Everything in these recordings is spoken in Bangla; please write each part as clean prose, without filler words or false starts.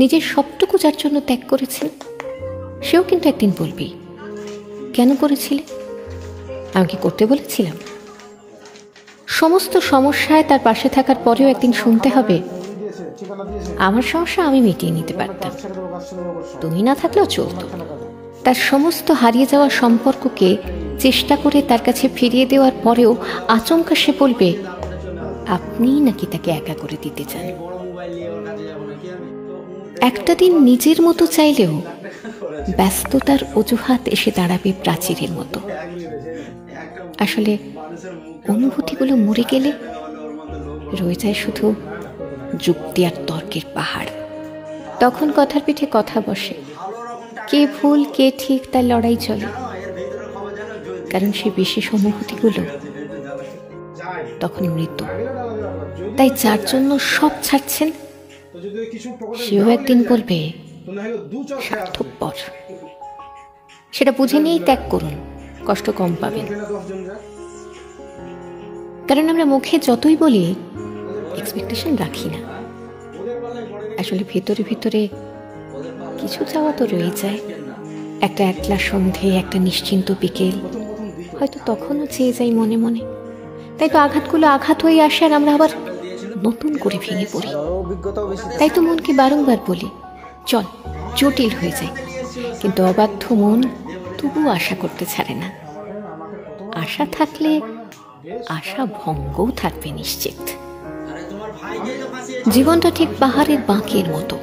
নিজের সবটুকু যার জন্য ত্যাগ করেছেন সেও কিন্তু একদিন বলবি, কেন করেছিলে? আমি কি করতে বলেছিলাম? সমস্ত সমস্যায় তার পাশে থাকার পরেও একদিন শুনতে হবে, আমার সমস্যা আমি মিটিয়ে নিতে পারতাম, তুমি না থাকলেও চলতো। তার সমস্ত হারিয়ে যাওয়া সম্পর্ককে চেষ্টা করে তার কাছে ফিরিয়ে দেওয়ার পরেও আচমকা সে বলবে আপনিই নাকি তাকে একা করে দিতে চান। একটা দিন নিজের মতো চাইলেও ব্যস্ততার অজুহাত এসে দাঁড়াবে প্রাচীরের মতো। আসলে অনুভূতিগুলো মরে গেলে রয়ে যায় শুধু যুক্তি আর তর্কের পাহাড়। তখন কথার পিঠে কথা বসে, কে ভুল কে ঠিক তার লড়াই চলে, কারণ সেই বিশেষ অনুভূতিগুলো তখনই মৃত্যু। তাই যার জন্য সব ছাড়ছেন সেও একদিন বলবে স্বার্থপর। সেটা বুঝে নিয়েই ত্যাগ করুন, কষ্ট কম পাবেন। কারণ আমরা মুখে যতই বলি এক্সপেকটেশন রাখি না, আসলে ভেতরে ভেতরে কিছু চাওয়া তো রয়ে যায়। একটা একলা সন্ধে, একটা নিশ্চিন্ত বিকেল, হয়তো তখনও চেয়ে যাই মনে মনে। তাই তো আঘাতগুলো আঘাত হয়ে আসে আর আমরা আবার নতুন করে ভেঙে পড়ি। তাই তো মনকে বারংবার বলি চল, জটিল হয়ে যায়। কিন্তু অবাধ্য মন তবু আশা করতে ছাড়ে না। আশা থাকলে আশা ভঙ্গও থাকবে নিশ্চিত। জীবনটা ঠিক পাহাড়ের বাঁকের মতো,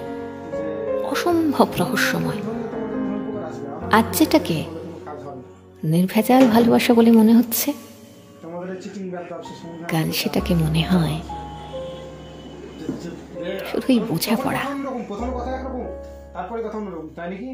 অসম্ভব রহস্যময়। আজ যেটাকে নির্ভেজাল ভালোবাসা বলে মনে হচ্ছে, কাল সেটাকে মনে হয় শুধুই বোঝাপড়া। প্রথম কথা একরকম, তারপরে কথা অন্যরকম, তাই নাকি?